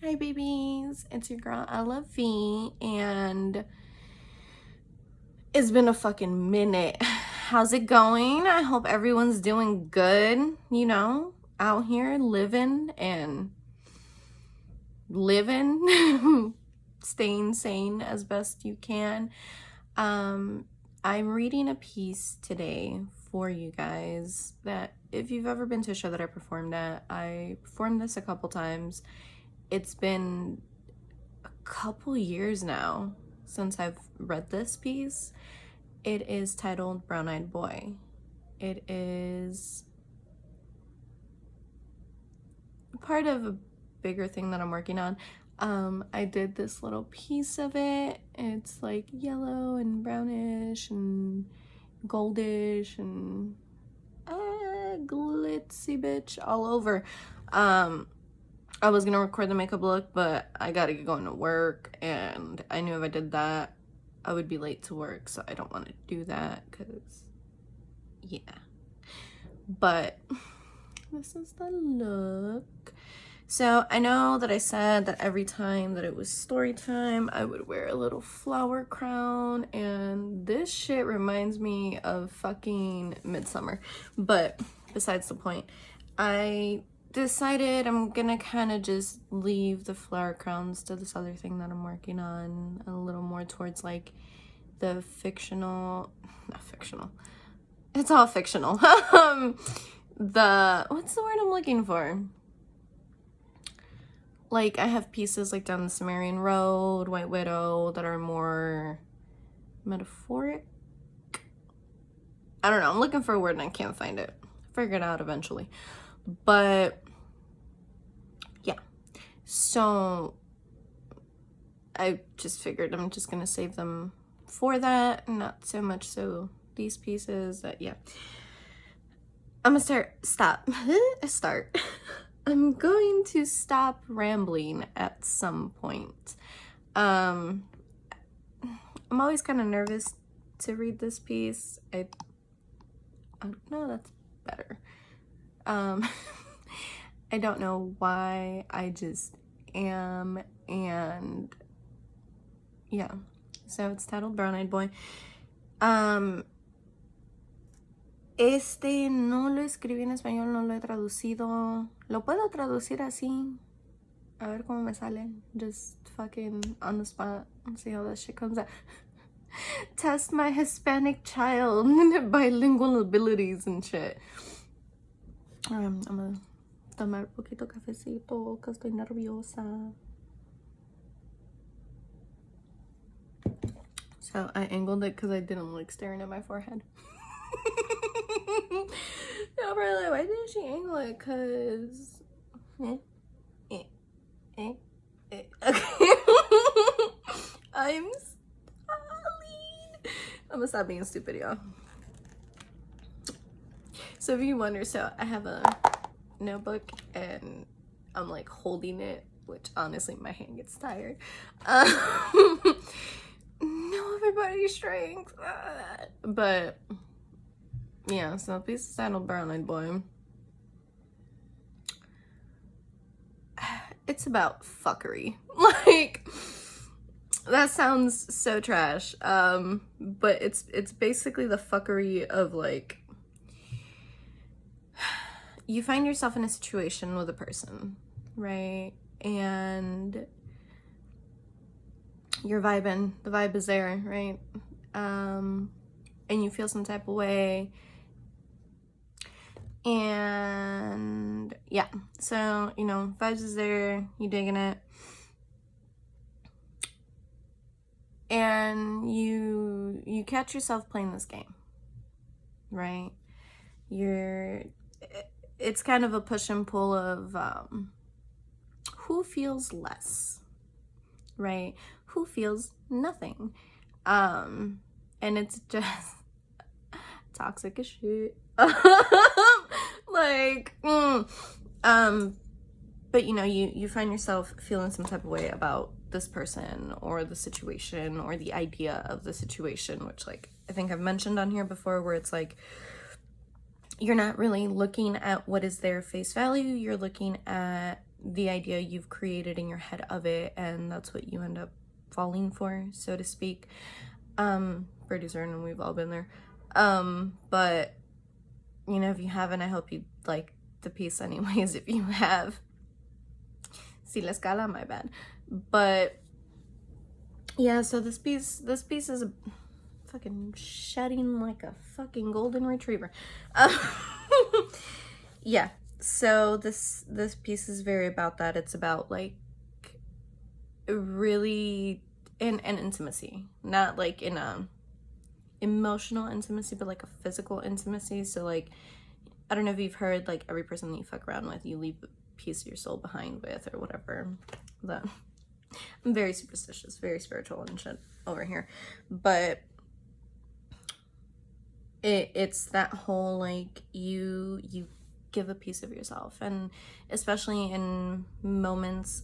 Hi babies, it's your girl EllaV, and it's been a fucking minute. How's it going? I hope everyone's doing good, out here living, staying sane as best you can. I'm reading a piece today for you guys that if you've ever been to a show that I performed at, I performed this a couple times. It's been a couple years now since I've read this piece. It is titled Brown-Eyed Boy. It is part of a bigger thing that I'm working on. I did this little piece of it. It's like yellow and brownish and goldish and glitzy bitch all over. I was gonna record the makeup look, but I gotta get going to work, and I knew if I did that, I would be late to work, so I don't want to do that, because, yeah. But this is the look. So I know that I said that every time that it was story time, I would wear a little flower crown, and this shit reminds me of fucking Midsummer. But besides the point, I decided I'm gonna kind of just leave the flower crowns to this other thing that I'm working on, a little more towards like the fictional, not fictional, it's all fictional. What's the word I'm looking for? Like, I have pieces like Down the Cimmerian Road, White Widow, that are more metaphoric. I don't know, I'm looking for a word and I can't find it. Figure it out eventually. But yeah, so I just figured I'm just gonna save them for that, not so much so these pieces. Yeah, I'm gonna stop. I'm going to stop rambling at some point. I'm always kind of nervous to read this piece. I don't know, that's better. I don't know why, I just am, and yeah. So it's titled Brown-Eyed Boy. No lo escribí en español, no lo he traducido. Lo puedo traducir así. A ver cómo me sale. Just fucking on the spot and see how that shit comes out. Test my Hispanic child bilingual abilities and shit. I'm gonna tomar poquito cafecito que estoy nerviosa. So I angled it because I didn't like staring at my forehead. No, really, why didn't she angle it? Because okay. I'm gonna stop being stupid, y'all. So if you wonder, so I have a notebook and I'm like holding it, which honestly my hand gets tired. No, everybody's strength. But yeah, so piece is titled Brown-Eyed Boy. It's about fuckery. Like, that sounds so trash. But it's basically the fuckery of like, you find yourself in a situation with a person, right? And you're vibing, the vibe is there, right? And you feel some type of way. And yeah, so, vibes is there, you digging it. And you catch yourself playing this game, right? It's kind of a push and pull of who feels less, right? Who feels nothing. And it's just toxic as shit. Like, but you find yourself feeling some type of way about this person or the situation or the idea of the situation, which, like, I think I've mentioned on here before, where it's like, you're not really looking at what is their face value, you're looking at the idea you've created in your head of it, and that's what you end up falling for, so to speak. Pretty certain we've all been there. But you know, if you haven't, I hope you like the piece anyways. If you have, si la escala, my bad. But yeah, so this piece is fucking shedding like a fucking golden retriever. Yeah, so this piece is very about that. It's about like really in intimacy, not like in a emotional intimacy, but like a physical intimacy. So like, I don't know if you've heard, like, every person that you fuck around with, you leave a piece of your soul behind with, or whatever. That, I'm very superstitious, very spiritual and shit over here, but it's that whole like you give a piece of yourself, and especially in moments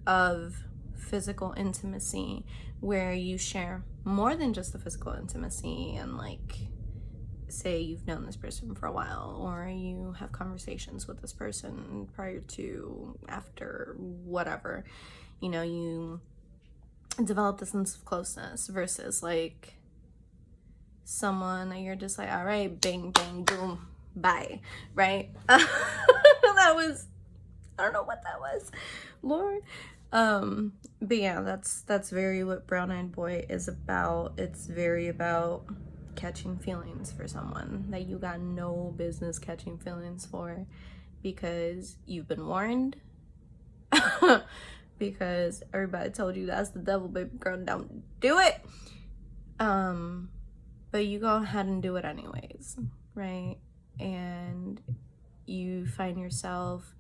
of physical intimacy where you share more than just the physical intimacy, and like, say you've known this person for a while, or you have conversations with this person prior to, after, whatever, you know, you develop this sense of closeness, versus like someone that you're just like, all right, bang bang boom, bye, right? That was, I don't know what that was, Lord. But yeah, that's very what Brown Eyed Boy is about. It's very about catching feelings for someone that you got no business catching feelings for, because you've been warned. Because everybody told you that's the devil, baby girl, don't do it. But you go ahead and do it anyways, right? And you find yourself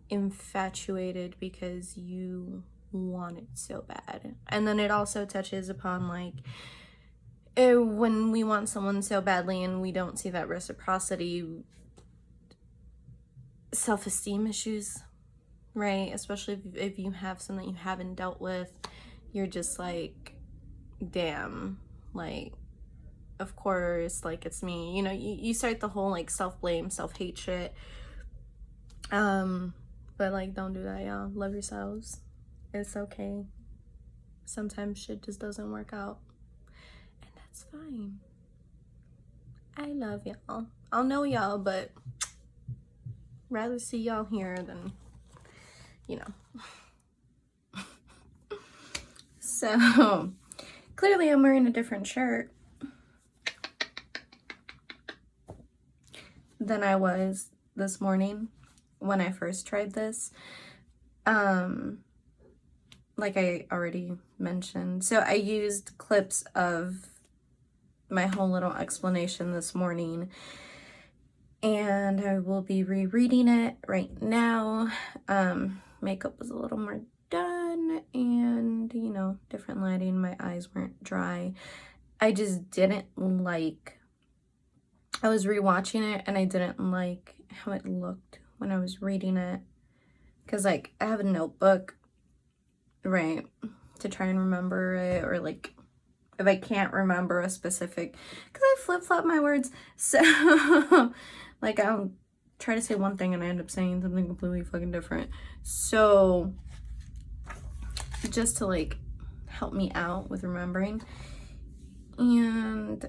infatuated because you want it so bad. And then it also touches upon like, when we want someone so badly and we don't see that reciprocity, self-esteem issues, right? Especially if you have something you haven't dealt with, you're just like, damn, like, of course, like, it's me, you know, you start the whole like self-blame, self-hate shit. But like, don't do that, y'all. Love yourselves. It's okay. Sometimes shit just doesn't work out, and that's fine. I love y'all. I'll know y'all, but rather see y'all here than, you know. So clearly I'm wearing a different shirt than I was this morning when I first tried this. Like I already mentioned, so I used clips of my whole little explanation this morning, and I will be rereading it right now. Makeup was a little more done, and you know, different lighting, my eyes weren't dry. I just didn't like, I was rewatching it and I didn't like how it looked when I was reading it, because like I have a notebook, right, to try and remember it, or like if I can't remember a specific, because I flip-flop my words, so like I'll try to say one thing and I end up saying something completely fucking different. So just to like help me out with remembering, and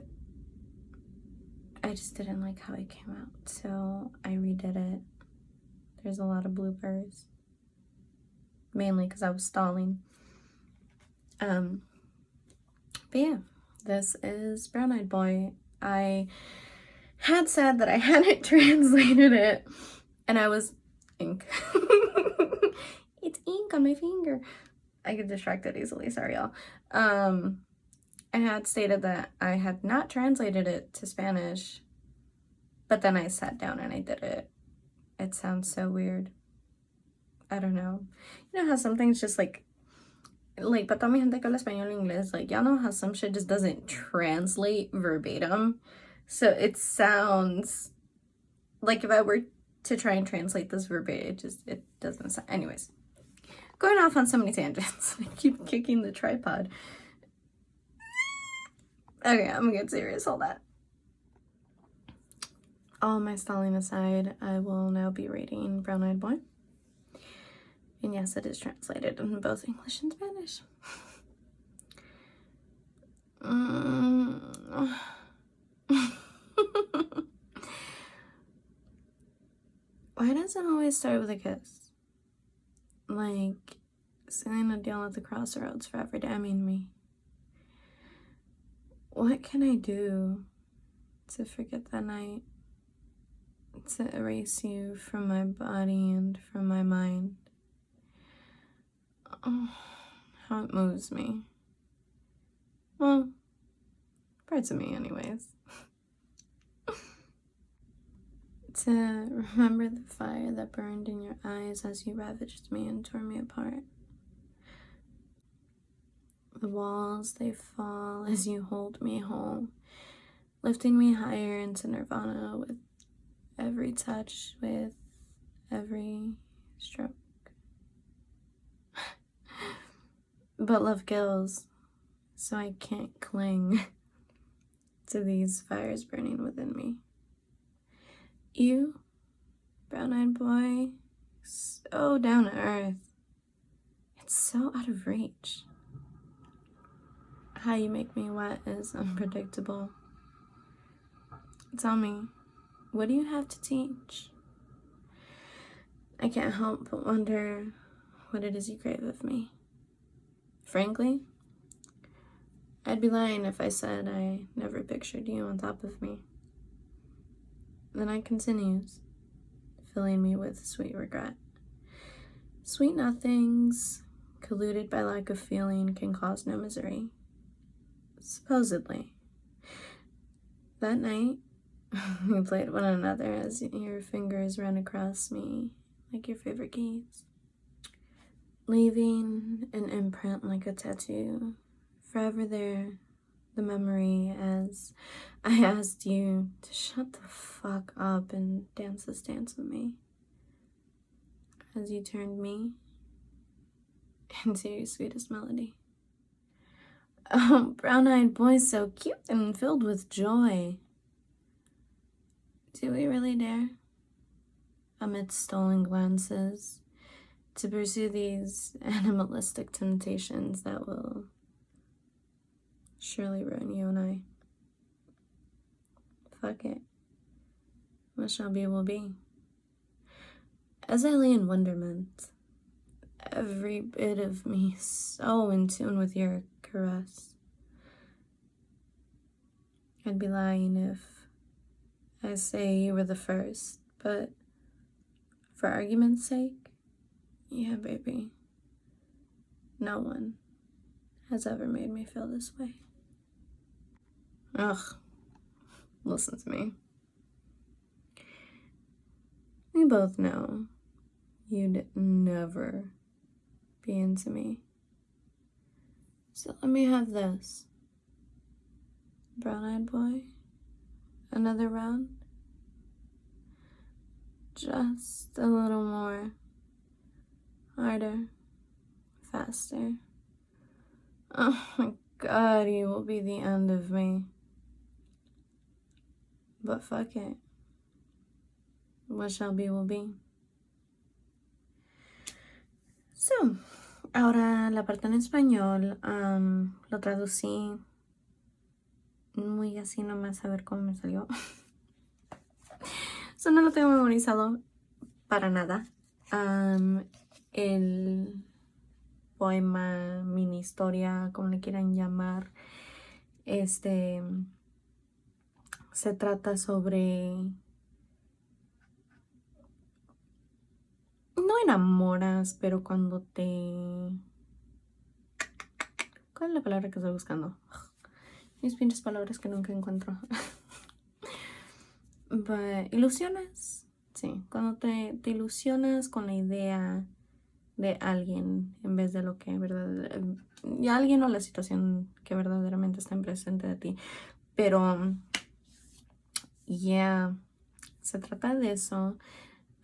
I just didn't like how it came out, so I redid it. There's a lot of bloopers, mainly because I was stalling. But yeah, this is Brown Eyed Boy. I had said that I hadn't translated it, and I was ink. It's ink on my finger. I get distracted easily, sorry y'all. I had stated that I had not translated it to Spanish, but then I sat down and I did it. It sounds so weird. I don't know. You know how some things just like para toda mi gente que habla español y inglés, like, y'all know how some shit just doesn't translate verbatim? So it sounds like if I were to try and translate this verbatim, it doesn't sound. Anyways, going off on so many tangents. I keep kicking the tripod. Okay, I'm gonna get serious. Hold on. All my stalling aside, I will now be reading Brown Eyed Boy. And yes, it is translated in both English and Spanish. Why does it always start with a kiss? Like, Selena dealing with the crossroads forever damning me. What can I do to forget that night? To erase you from my body and from my mind? Oh, how it moves me. Well, parts of me anyways. To remember the fire that burned in your eyes as you ravaged me and tore me apart. The walls, they fall as you hold me whole, lifting me higher into nirvana with every touch, with every stroke. But love kills, so I can't cling to these fires burning within me. You, brown-eyed boy, so down to earth. It's so out of reach. How you make me wet is unpredictable. Tell me, what do you have to teach? I can't help but wonder what it is you crave of me. Frankly, I'd be lying if I said I never pictured you on top of me. The night continues, filling me with sweet regret. Sweet nothings, colluded by lack of feeling, can cause no misery. Supposedly. That night, we played one another as your fingers ran across me like your favorite keys, leaving an imprint like a tattoo, forever there, the memory as I asked you to shut the fuck up and dance this dance with me, as you turned me into your sweetest melody. Oh, brown-eyed boy, so cute and filled with joy. Do we really dare, amidst stolen glances, to pursue these animalistic temptations that will surely ruin you and I? Fuck it. What shall be will be. As I lay in wonderment, every bit of me so in tune with your caress, I'd be lying if I say you were the first, but for argument's sake, yeah, baby, no one has ever made me feel this way. Ugh, listen to me. We both know you'd never be into me. So let me have this. Brown-eyed boy, another round? Just a little more. Harder. Faster. Oh my God, you will be the end of me. But fuck it. What shall be will be. So, ahora la parte en español, lo traducí muy así nomás a ver cómo me salió. So, no lo tengo memorizado para nada. El poema, mini historia, como le quieran llamar, se trata sobre... No enamoras, pero cuando te... ¿Cuál es la palabra que estoy buscando? Mis pinches palabras que nunca encuentro. But, ilusionas. Sí, cuando te ilusionas con la idea de alguien en vez de lo que y alguien o la situación que verdaderamente está en presente de ti. Pero, yeah, se trata de eso.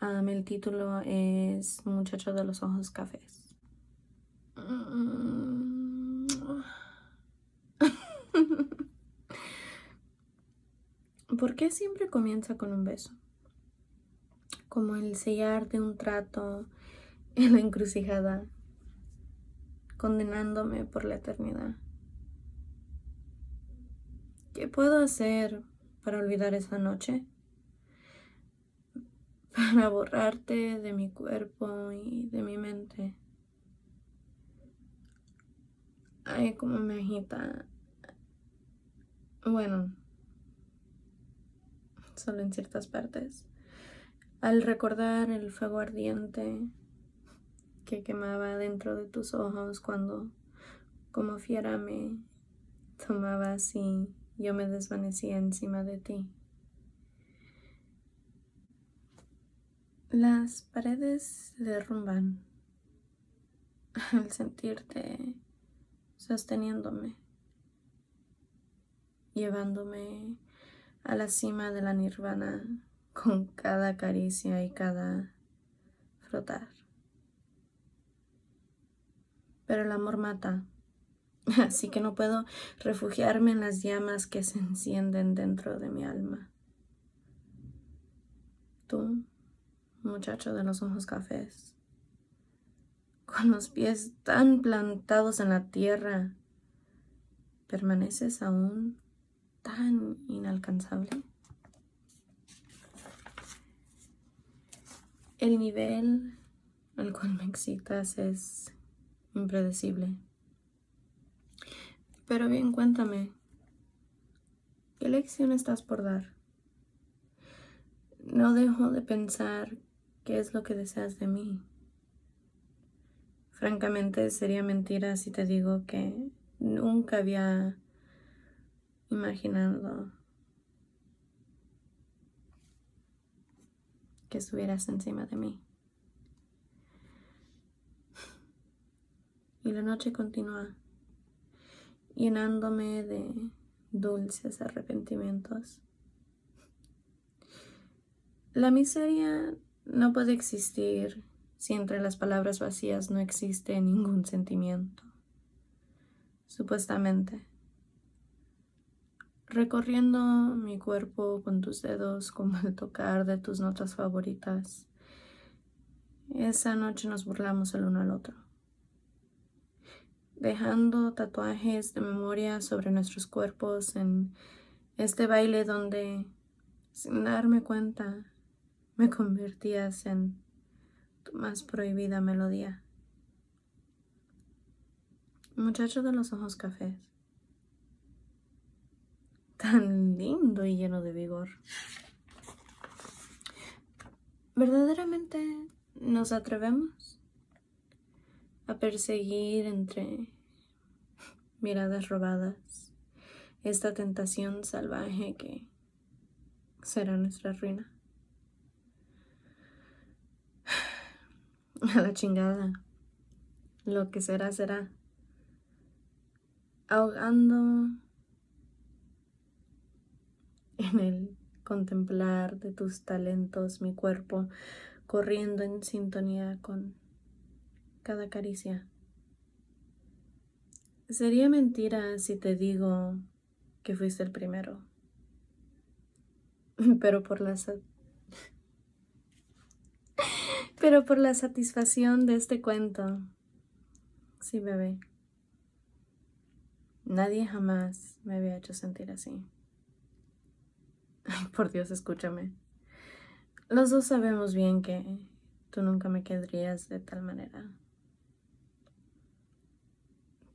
El título es Muchacho de los ojos cafés. ¿Por qué siempre comienza con un beso? Como el sellar de un trato en la encrucijada, condenándome por la eternidad. ¿Qué puedo hacer para olvidar esa noche? Para borrarte de mi cuerpo y de mi mente. Ay, cómo me agita. Bueno, solo en ciertas partes. Al recordar el fuego ardiente que quemaba dentro de tus ojos cuando, como fiera, me tomabas y yo me desvanecía encima de ti. Las paredes se derrumban al sentirte sosteniéndome, llevándome a la cima de la nirvana con cada caricia y cada frotar. Pero el amor mata, así que no puedo refugiarme en las llamas que se encienden dentro de mi alma. Tú, muchacho de los ojos cafés, con los pies tan plantados en la tierra, ¿permaneces aún tan inalcanzable? El nivel al cual me excitas es impredecible. Pero bien, cuéntame, ¿qué lección estás por dar? No dejo de pensar qué es lo que deseas de mí. Francamente, sería mentira si te digo que nunca había imaginado que estuvieras encima de mí. Y la noche continúa, llenándome de dulces arrepentimientos. La miseria no puede existir si entre las palabras vacías no existe ningún sentimiento. Supuestamente. Recorriendo mi cuerpo con tus dedos como el tocar de tus notas favoritas. Esa noche nos burlamos el uno al otro, dejando tatuajes de memoria sobre nuestros cuerpos en este baile donde, sin darme cuenta, me convertías en tu más prohibida melodía. Muchacho de los ojos cafés, tan lindo y lleno de vigor. ¿Verdaderamente nos atrevemos a perseguir entre miradas robadas esta tentación salvaje que será nuestra ruina? A la chingada, lo que será, será. Ahogando en el contemplar de tus talentos, mi cuerpo corriendo en sintonía con cada caricia. Sería mentira si te digo que fuiste el primero, pero por la satisfacción de este cuento, sí, bebé. Nadie jamás me había hecho sentir así. Ay, por Dios, escúchame. Los dos sabemos bien que tú nunca me querrías de tal manera.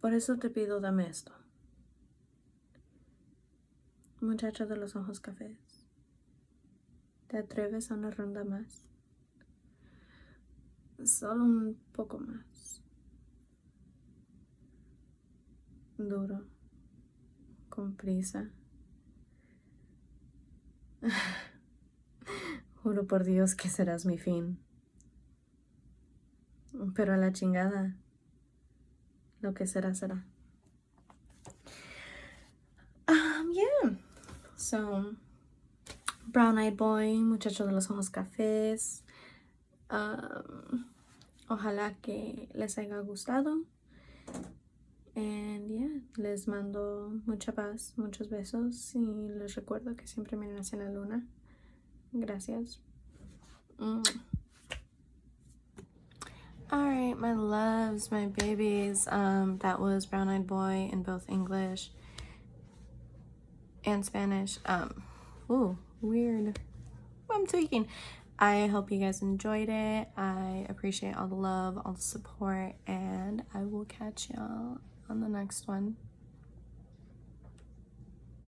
Por eso te pido, dame esto. Muchacho de los ojos cafés, ¿te atreves a una ronda más? Solo un poco más. Duro, con prisa. Juro por Dios que serás mi fin. Pero a la chingada, lo que será, será. Yeah. So, Brown Eyed Boy, muchacho de los ojos cafés. Ojalá que les haya gustado. And yeah, les mando mucha paz, muchos besos y les recuerdo que siempre miren hacia la luna. Gracias. Alright, my loves, my babies. That was Brown Eyed Boy in both English and Spanish. Ooh, weird. I'm tweaking. I hope you guys enjoyed it. I appreciate all the love, all the support, and I will catch y'all on the next one.